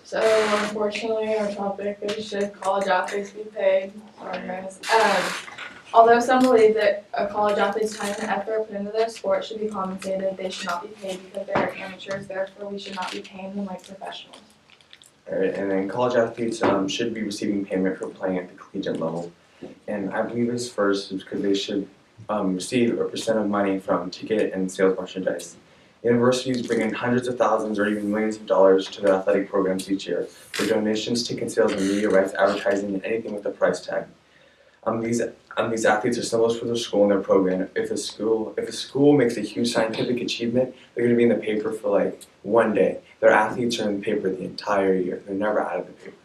So unfortunately, our topic is should college athletes be paid? Sorry guys. Although some believe that a college athlete's time and effort put into their sport should be compensated, they should not be paid because they are amateurs. Therefore, we should not be paying them like professionals. Alright, and then college athletes should be receiving payment for playing at the collegiate level. And I believe this first is because they should receive a percent of money from ticket and sales merchandise. Universities bring in hundreds of thousands or even millions of dollars to their athletic programs each year for donations, ticket sales, and media rights, advertising, and anything with a price tag. These athletes are symbols for their school and their program. If a school makes a huge scientific achievement, they're going to be in the paper for like one day. Their athletes are in the paper the entire year. They're never out of the paper.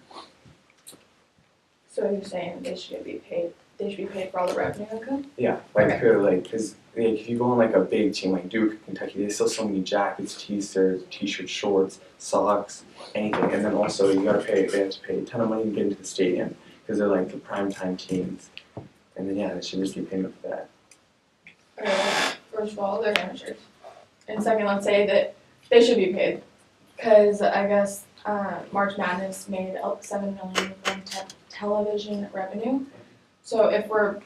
So you're saying they should be paid? They should be paid for all the revenue income? Yeah, because if you go on like a big team like Duke, Kentucky, they sell so many jackets, t-shirts, shorts, socks, anything. And then also they have to pay a ton of money to get into the stadium because they're like the primetime teams. And then yeah, they should receive payment for that. Okay, first of all, they're amateurs. And second, let's say that they should be paid because I guess March Madness made $7 million from television revenue. So if we're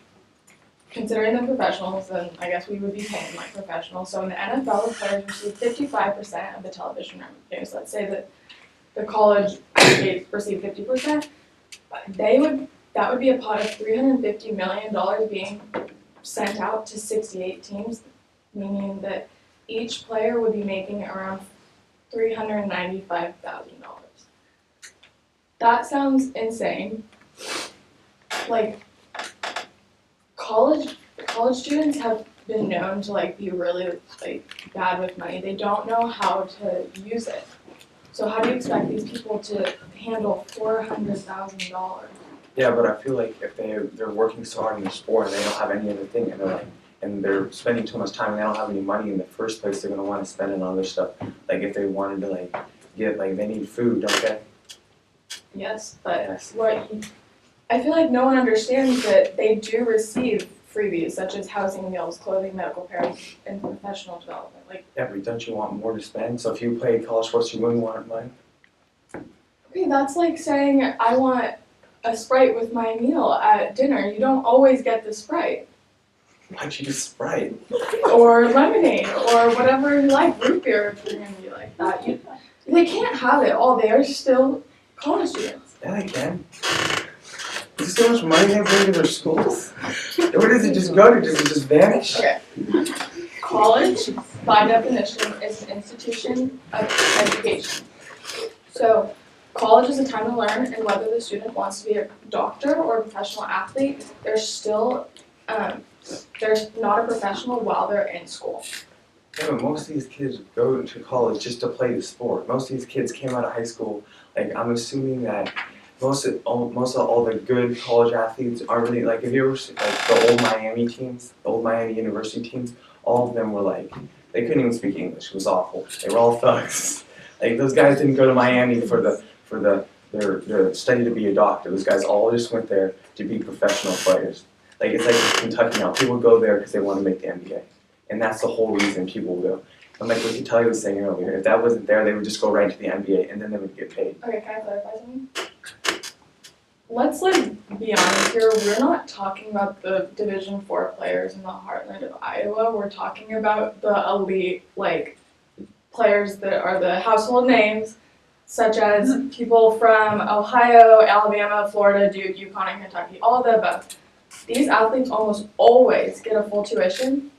considering them professionals, then I guess we would be paying like professionals. So in the NFL, the players receive 55% of the television revenue. So let's say that the college athletes receive 50%. That would be a pot of $350 million being sent out to 68 teams, meaning that each player would be making around $395,000. That sounds insane. Like, college students have been known to like be really like bad with money. They don't know how to use it. So how do you expect these people to handle $400,000? Yeah, but I feel like if they're working so hard in the sport and they don't have any other thing and they're spending too much time and they don't have any money in the first place, they're gonna want to spend it on other stuff. Like if they wanted to they need food, don't they? Yes, but I feel like no one understands that they do receive freebies such as housing meals, clothing, medical care, and professional development. Yeah, but don't you want more to spend? So if you play college sports, you wouldn't want money. Okay, that's like saying I want a Sprite with my meal at dinner. You don't always get the Sprite. Why'd you do Sprite? Or lemonade, or whatever you like, root beer if you're going to be like that. They can't have it all. They are still college students. Yeah, they can. Is there so much money they bring to their schools? Where does it just go to? Does it just vanish? Okay. College, by definition, is an institution of education. So, college is a time to learn, and whether the student wants to be a doctor or a professional athlete, they're still there's not a professional while they're in school. Yeah, but most of these kids go to college just to play the sport. Most of these kids came out of high school. I'm assuming that most of all the good college athletes aren't really if you ever see, the old Miami teams, the old Miami University teams, all of them were they couldn't even speak English. It was awful. They were all thugs. Those guys didn't go to Miami for their study to be a doctor. Those guys all just went there to be professional players. It's like Kentucky now. People go there because they want to make the NBA. And that's the whole reason people go. And like what Kelly was saying earlier, if that wasn't there, they would just go right to the NBA and then they would get paid. Okay, can I clarify something? Let's be honest here. We're not talking about the Division IV players in the heartland of Iowa. We're talking about the elite, players that are the household names, such as people from Ohio, Alabama, Florida, Duke, UConn, and Kentucky, all of the above. These athletes almost always get a full tuition,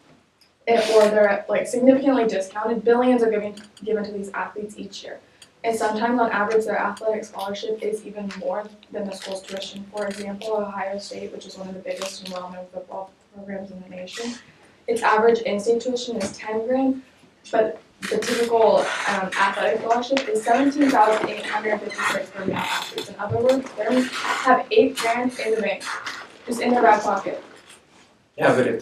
or they're significantly discounted. Billions are given to these athletes each year. And sometimes on average their athletic scholarship is even more than the school's tuition. For example, Ohio State, which is one of the biggest and well-known football programs in the nation, its average in-state tuition is $10,000, but the typical athletic scholarship is $17,856 for male athletes. In other words, they have $8,000 in the bank, just in their back pocket. Yeah, but if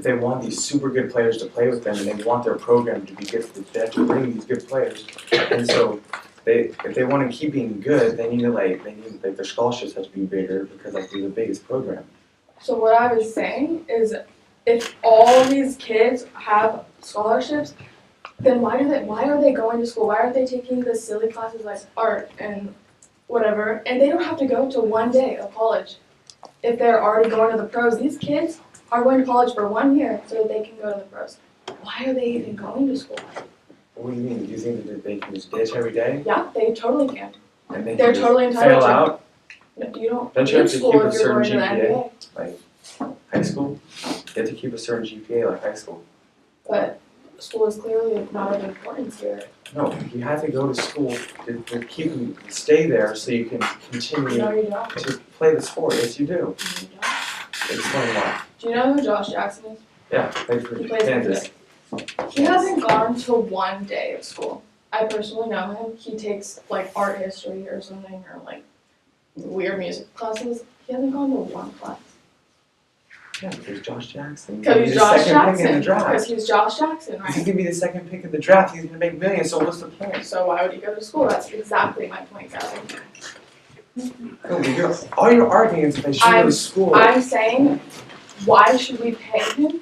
they want these super good players to play with them, and they want their program to be good, they have to bring these good players. And so, if they want to keep being good, they need their scholarships have to be bigger because they're the biggest program. So what I was saying is, if all these kids have scholarships, then why are they going to school? Why aren't they taking the silly classes like art and whatever? And they don't have to go to one day of college if they're already going to the pros. These kids are going to college for 1 year so that they can go to the pros. Why are they even going to school? What do you mean? Do you think that they can just ditch every day? Yeah, they totally can. And they They're can totally just entitled fail to. out? No, you don't Don't you have need to school keep a if you're going to certain the GPA? NBA. Like high school? You have to keep a certain GPA like high school. But school is clearly not of importance here. No, you have to go to school to stay there so you can continue No, you don't. to play the sport. Yes, you do. No, you don't. Explain why. Do you know who Josh Jackson is? Yeah, played for He plays for Kansas. He hasn't gone to 1 day of school. I personally know him. He takes like art history or something, or like weird music classes. He hasn't gone to 1 class. Yeah, because Josh Jackson. Because he's the Josh second pick in Jackson. the draft. Because he's Josh Jackson, He's right? gonna be the second pick in the draft. He's gonna make millions. So what's the point? So why would he go to school? That's exactly my point, Gavin. No, but all you're arguing is if they should go to school. I'm saying, why should we pay him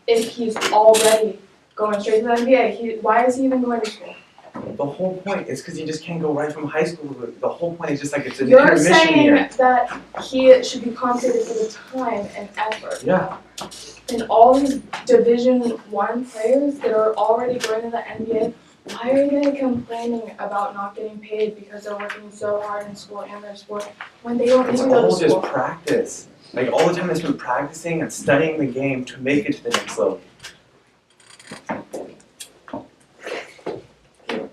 if he's already going straight to the NBA? Why is he even going to school? The whole point is because you just can't go right from high school. The whole point is just like it's an You're intermission saying year. that he should be compensated for the time and effort. Yeah. And all these Division I players that are already going to the NBA, why are they complaining about not getting paid because they're working so hard in school and their sport when they don't It's even go to all just school? practice. Like all the time they spend practicing and studying the game to make it to the next level.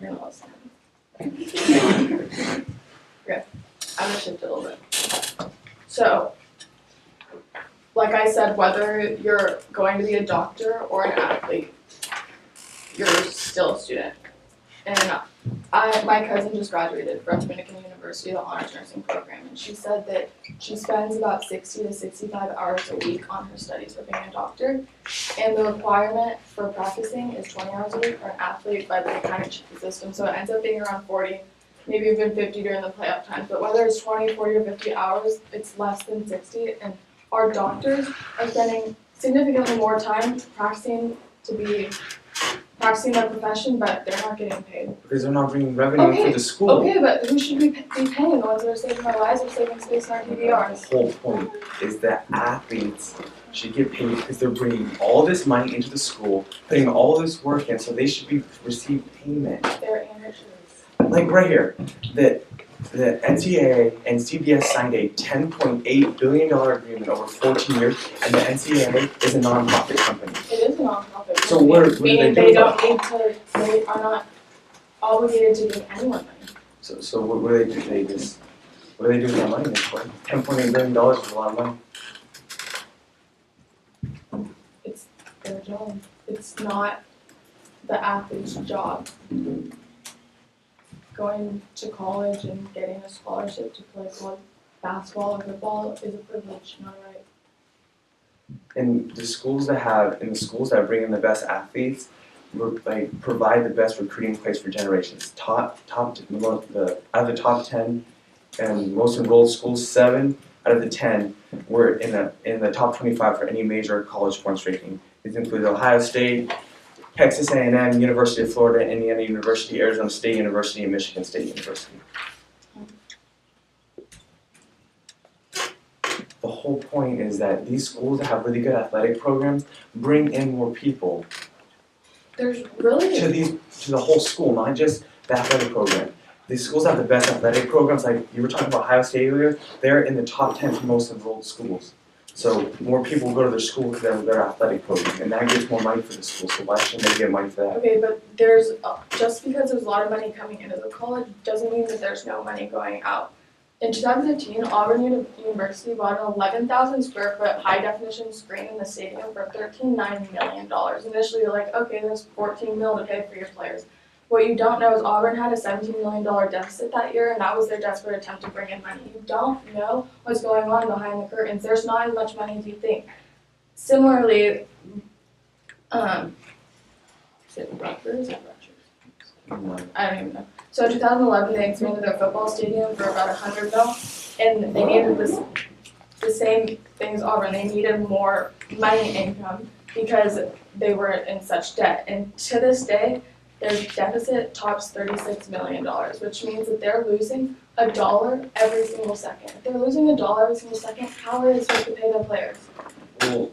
You're not listening. Okay, I'm gonna shift it a little bit. So, like I said, whether you're going to be a doctor or an athlete, you're still a student. And my cousin just graduated from Dominican University, the honors nursing program, and she said that she spends about 60 to 65 hours a week on her studies for being a doctor. And the requirement for practicing is 20 hours a week for an athlete, but they kind of cheat the system, so it ends up being around 40, maybe even 50 during the playoff times. But whether it's 20, 40, or 50 hours, it's less than 60, and our doctors are spending significantly more time practicing their profession, but they're not getting paid. Because they're not bringing revenue for the school. Okay, but who should we be paying? The ones that are saving our lives or saving space in our DVRs? The whole point is that athletes should get paid because they're bringing all this money into the school, putting all this work in, so they should receive payment. They're amateurs. Like right here, the NCAA and CBS signed a $10.8 billion agreement over 14 years, and the NCAA is a nonprofit company. It is a nonprofit. So what do they do They about don't need to. They are not obligated to give anyone money. So what do they do? What do they do with that money? $10.8 billion is a lot of money. It's their job. It's not the athlete's job. Going to college and getting a scholarship to play basketball or football is a privilege, not a right. And the schools that bring in the best athletes, provide the best recruiting place for generations. Out of the top 10 and most enrolled schools, 7 out of the 10 were in the top 25 for any major college sports ranking. These include Ohio State, Texas A&M, University of Florida, Indiana University, Arizona State University, and Michigan State University. The whole point is that these schools that have really good athletic programs bring in more people There's really to the whole school, not just the athletic program. These schools have the best athletic programs. Like you were talking about Ohio State earlier, they're in the top 10 for most enrolled schools. So more people go to their school because they have a better athletic program, and that gets more money for the school. So why shouldn't they get money for that? okay, but there's just because there's a lot of money coming into the college doesn't mean that there's no money going out. In 2015, Auburn University bought an 11,000 square foot high definition screen in the stadium for $13.9 million. Initially, you're like, okay, there's $14 million to pay for your players. What you don't know is Auburn had a $17 million deficit that year, and that was their desperate attempt to bring in money. You don't know what's going on behind the curtains. There's not as much money as you think. Similarly, is it Rutgers or Rutgers? I don't even know. So in 2011, they expanded their football stadium for about $100 million, and they needed the same thing as Auburn. They needed more money income because they were in such debt. And to this day, their deficit tops $36 million, which means that they're losing $1 every single second. If they're losing $1 every single second, how are they supposed to pay their players? Well,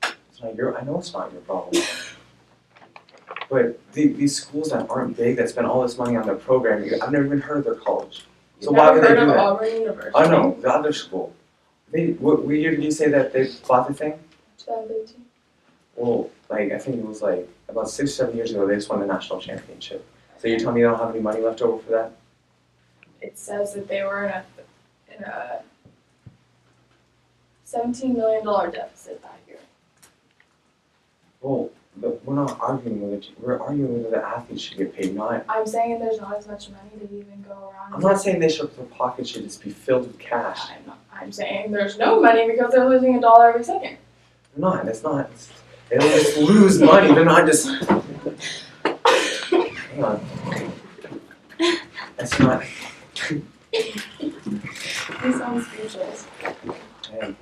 it's not I know it's not your problem. But these schools that aren't big, that spend all this money on their programming, I've never even heard of their college. So You've why never would they heard do of that? Auburn University? Oh no, the other school. What year did you say that they bought the thing? 2018. Well, like I think it was like about 6 or 7 years ago they just won the national championship. So you're telling me you don't have any money left over for that? It says that they were in a $17 million deficit that year. Well, but we're not arguing with it. We're arguing whether the athletes should get paid, not. I'm saying there's not as much money to even go around. I'm not saying their pockets should just be filled with cash. I'm saying there's no money because they're losing $1 every second. They're not. That's not. They don't just lose money. They're not just. Hang on. That's not. You sound speechless. Man.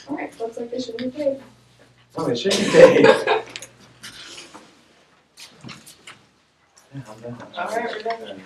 Alright, looks like they should be paid. Oh, they should be paid. Yeah, I'm done. Alright, we're done.